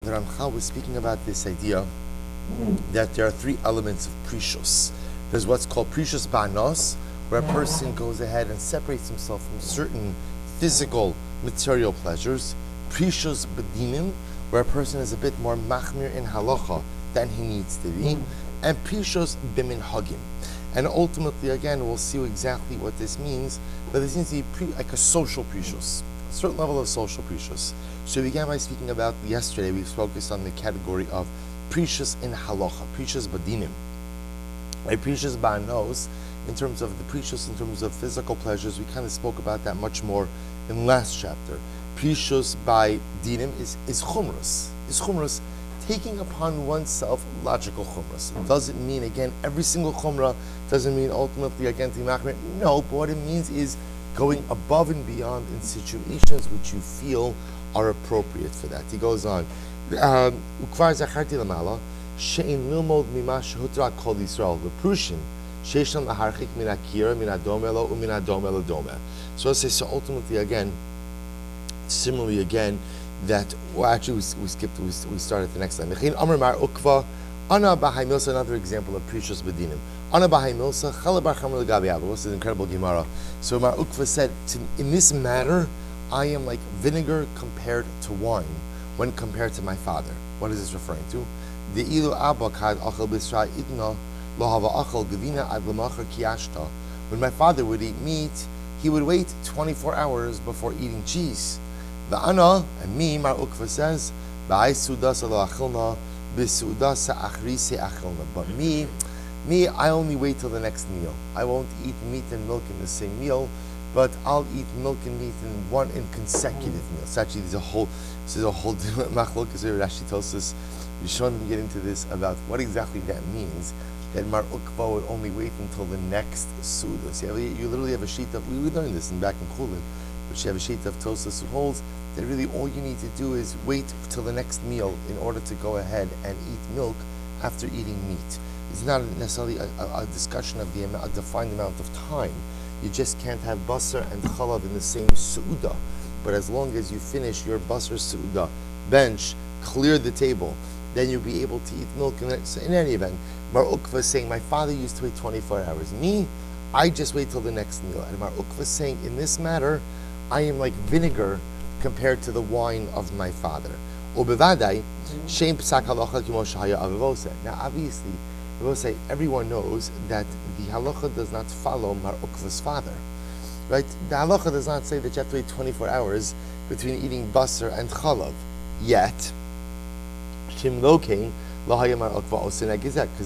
the Ramchal was speaking about this idea that there are three elements of Prishus. There's what's called Prishus Ba'anos, where a person goes ahead and separates himself from certain physical, material pleasures. Prishus B'dinim, where a person is a bit more machmir in halacha than he needs to be. And Prishus B'minhagim. And ultimately, again, we'll see exactly what this means, but this seems to be like a social Prishus, a certain level of social Prishus. So we began by speaking about, yesterday we focused on the category of Prishus in halacha, Prishus B'dinim. Right, Prishus Ba'anos, in terms of the Prishus, in terms of physical pleasures, we kind of spoke about that much more in last chapter. Prishus by dinim is chumrus. Is chumrus taking upon oneself logical chumras. It doesn't mean, again, every single chumrah doesn't mean ultimately again to machmir. No, but what it means is going above and beyond in situations which you feel are appropriate for that. He goes on. Ukvar zacharti lamala she'in lilmod mima shehutra kol Yisrael leprushin she'esham laharchik min akira min adome lo umin adome lo dome. So I say, so ultimately again, similarly again, that we started the next line. Amar Mar Ukva, Ana Bahai Milsa, another example of Prishus B'dinim. Ana Bahai Milsa, Chalabar Chamar L'Gabi Abba. What's an incredible Gemara? So Mar Ukva said, in this matter, I am like vinegar compared to wine when compared to my father. What is this referring to? The ilu Abba Kad Achal B'Isra Itna Lo Hava Achal Gavina Ad L'Machar Kiyashta. When my father would eat meat, he would wait 24 hours before eating cheese. The Ana, and me, Mar Ukva says, but me, I only wait till the next meal. I won't eat meat and milk in the same meal, but I'll eat milk and meat in consecutive meals. Actually, this is a whole machlokes here. It actually tells us, we shouldn't get into this about what exactly that means. That Mar Ukva would only wait until the next Suda. So you literally have a sheet of, we learned this back in Chulin, but you have a sheet of Tosas who holds that really all you need to do is wait till the next meal in order to go ahead and eat milk after eating meat. It's not necessarily a discussion of a defined amount of time. You just can't have basar and chalav in the same Suda. But as long as you finish your basar Suda, bench, clear the table, then you'll be able to eat milk. So in any event, Mar Ukva is saying, my father used to wait 24 hours. Me, I just wait till the next meal. And Mar Ukva is saying, in this matter, I am like vinegar compared to the wine of my father. Now obviously, everyone knows that the halacha does not follow Mar Ukva's father. Right? The halacha does not say that you have to wait 24 hours between eating basar and chalav. Yet, because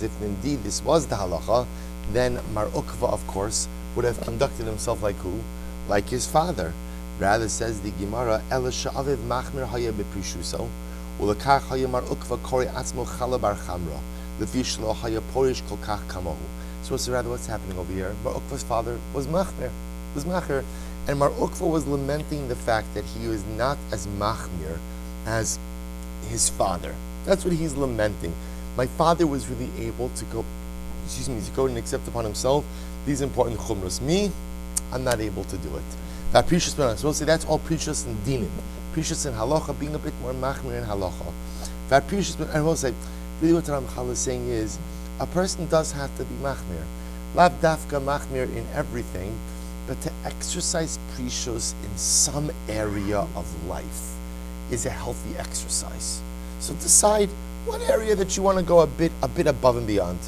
if indeed this was the halacha, then Mar Ukva, of course, would have conducted himself like who? Like his father. Rather, says the Gemara, Ela sha'aviv machmir haya beprishuso, ulakach haya Mar Ukva kori atzmo chala bar chamra, lefi shlo haya porish kol kach kamohu. So what's happening over here? Mar Ukva's father was machmir, and Mar Ukva was lamenting the fact that he was not as machmir as his father. That's what he's lamenting. My father was really able to go and accept upon himself these important chumras. Me, I'm not able to do it. That Prishus, so we'll say that's all Prishus and dinim. Prishus and halacha, being a bit more machmir in halacha. That Prishus, and we'll say, really what Ramchal is saying is, a person does have to be machmir. Lav dafka machmir in everything, but to exercise Prishus in some area of life is a healthy exercise. So decide what area that you want to go a bit above and beyond.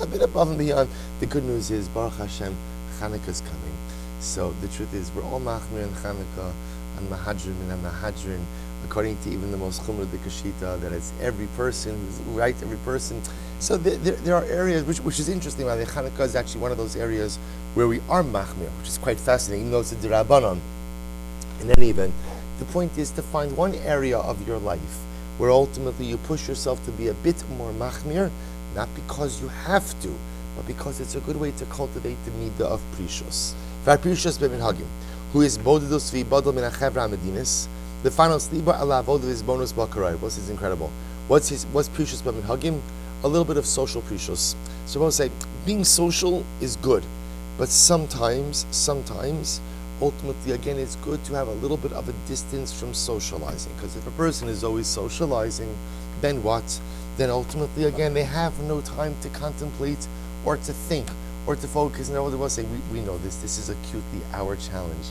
A bit above and beyond. The good news is, Baruch Hashem, Chanukah is coming. So the truth is, we're all machmir in Chanukah, and mahadrin and mahadrin, according to even the most chumrah dikashita, that it's every person who's right, every person. So there are areas which is interesting. The Chanukah is actually one of those areas where we are machmir, which is quite fascinating, even though it's a dirabanan. In any event, the point is to find one area of your life where ultimately you push yourself to be a bit more machmir, not because you have to, but because it's a good way to cultivate the midah of Prishus. HaPrishus b'minhagim, who is bodedus v'ibadol min ha'chevra ha'medinis, the final sliba ala avodah is bonus b'akarai. This is incredible. What's Prishus b'minhagim? A little bit of social Prishus. So we'll say, being social is good, but sometimes ultimately, again, it's good to have a little bit of a distance from socializing. Because if a person is always socializing, then what? Then ultimately, again, they have no time to contemplate or to think or to focus. And I was saying, we know this. This is acutely our challenge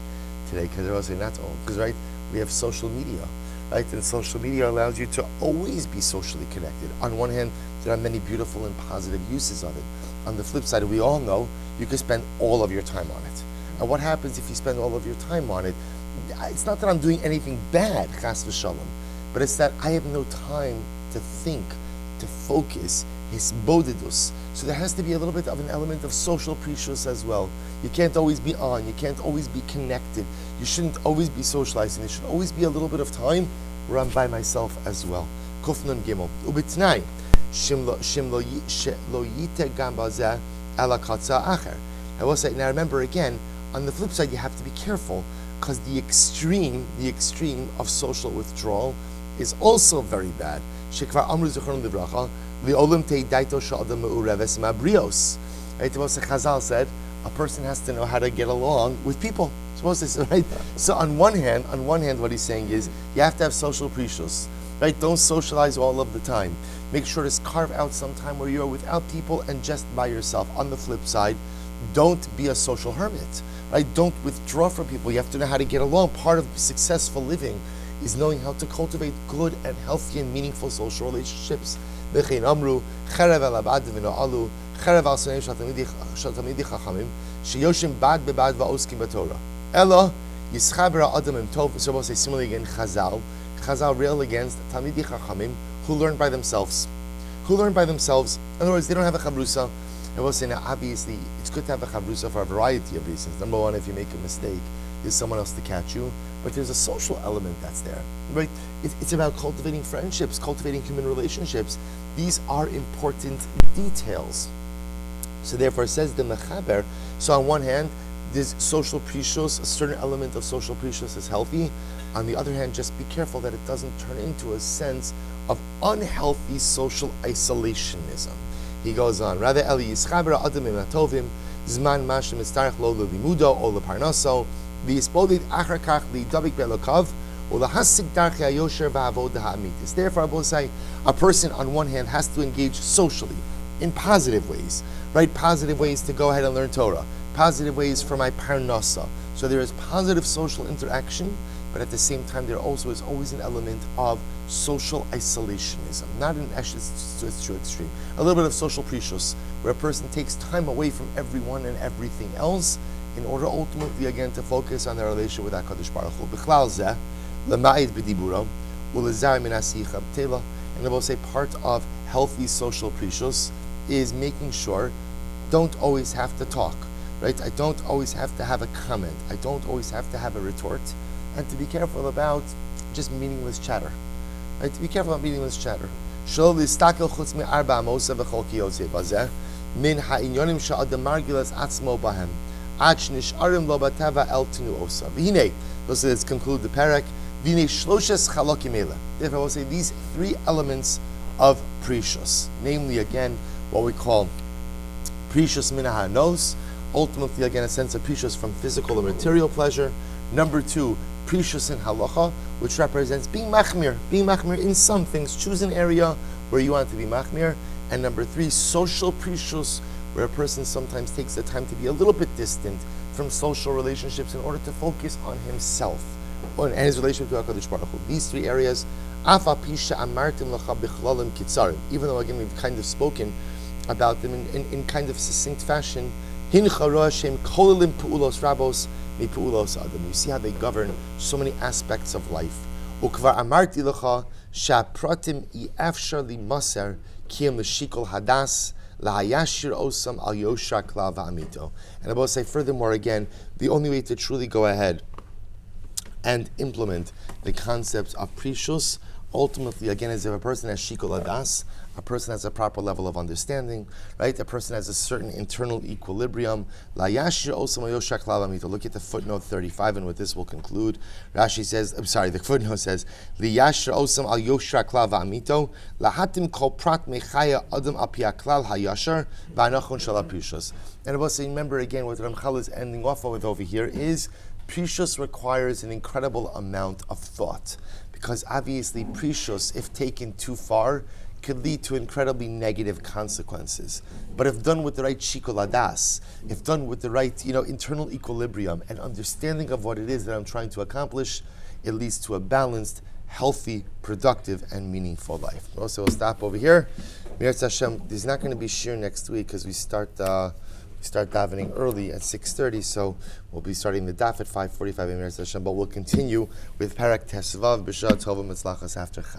today. Because I was saying, that's all. Because, right, we have social media. Right? And social media allows you to always be socially connected. On one hand, there are many beautiful and positive uses of it. On the flip side, we all know you can spend all of your time on it. And what happens if you spend all of your time on it? It's not that I'm doing anything bad, chas v'shalom, but it's that I have no time to think, to focus, hisbodedus. So there has to be a little bit of an element of social precious as well. You can't always be on, you can't always be connected. You shouldn't always be socializing. There should always be a little bit of time where I'm by myself as well. Kufnun gimel. Ubitnai. Shim lo yite gam bazeh ala katza acher. I will say, now remember again, on the flip side, you have to be careful because the extreme of social withdrawal is also very bad. Shekvar amru zichron livracha li'olam teidaito sha'adam me'ureves ma'brios. Right? Chazal said a person has to know how to get along with people. Supposed to say, right? So on one hand, what he's saying is you have to have social precious. Right? Don't socialize all of the time. Make sure to carve out some time where you're without people and just by yourself. On the flip side, don't be a social hermit. Right? Don't withdraw from people. You have to know how to get along. Part of successful living is knowing how to cultivate good and healthy and meaningful social relationships. Amru, cherev el abad v'no'alu, cherev al suneim shal tamidi chachamim, sheyoshim bad bebad va'oskim b'torah. Ella, yischaber ha'adam im tov, so we'll say similarly again, Chazal rail against tamidi chachamim, who learn by themselves. In other words, they don't have a chabrusa. I will say now, obviously, it's good to have a chabrusa for a variety of reasons. Number one, if you make a mistake, there's someone else to catch you. But there's a social element that's there, right? It's about cultivating friendships, cultivating human relationships. These are important details. So therefore, it says the mechaber. So on one hand, there's social precious, a certain element of social precious is healthy. On the other hand, just be careful that it doesn't turn into a sense of unhealthy social isolationism. He goes on, rather Eli Yischaber Adamim Atovim, Zman Mashim Mitzarech Lo Limudo O Leparnaso, V'Yispodid Achar Kach V'Yidavik Be'Elokav, O Lahasik Darchei HaYosher V'Avod HaAmitis. Therefore, I will say, a person on one hand has to engage socially in positive ways, right? Positive ways to go ahead and learn Torah, positive ways for my parnasa. So there is positive social interaction, but at the same time, there also is always an element of social isolationism, not an actually it's too extreme. A little bit of social precious, where a person takes time away from everyone and everything else in order ultimately again to focus on their relationship with HaKadosh Baruch Hu. B'chlal zeh, l'ma'id b'diburo, u'lezar min hasicha b'tela. And I will say part of healthy social precious is making sure don't always have to talk, right? I don't always have to have a comment. I don't always have to have a retort. And to be careful about just meaningless chatter. Right? To be careful about meaningless chatter. Min ha'inyonim sha'adam margilas atzmo bahem. Ad shnish'arim lo bateva el tenu osa. V'hinei, let's conclude the parak. V'hinei shloshes chalokim ele. Therefore I will say these three elements of precious. Namely, again, what we call precious min ha'anos. Ultimately, again, a sense of precious from physical and material pleasure. Number two, precious in halacha, which represents being machmir in some things. Choose an area where you want to be machmir. And number three, social precious, where a person sometimes takes the time to be a little bit distant from social relationships in order to focus on himself and his relationship to HaKadosh Baruch Hu. These three areas, even though again we've kind of spoken about them in kind of succinct fashion, you see how they govern so many aspects of life. And I will say furthermore again, the only way to truly go ahead and implement the concepts of precious, ultimately again, is if a person has shikol hadas, a person has a proper level of understanding, right? A person has a certain internal equilibrium. Look at the footnote 35, and with this we'll conclude. Rashi says, the footnote says, Liyashir osam al yoshra klal v'amito, lahatim kol prat mechaya adam apia klal hayashar v'anachon shal HaPrishus. And I will say, remember again, what Ramchal is ending off with over here is Prishus requires an incredible amount of thought, because obviously Prishus, if taken too far, could lead to incredibly negative consequences. But if done with the right shikul hadas, if done with the right, internal equilibrium and understanding of what it is that I'm trying to accomplish, it leads to a balanced, healthy, productive, and meaningful life. Also, we'll stop over here. Meretz Hashem, there's not going to be shir next week because we start davening early at 6:30, so we'll be starting the daf at 5:45 in Meretz Hashem, but we'll continue with Parak Tesvav B'Shah Tova Mitzlachas after Chag.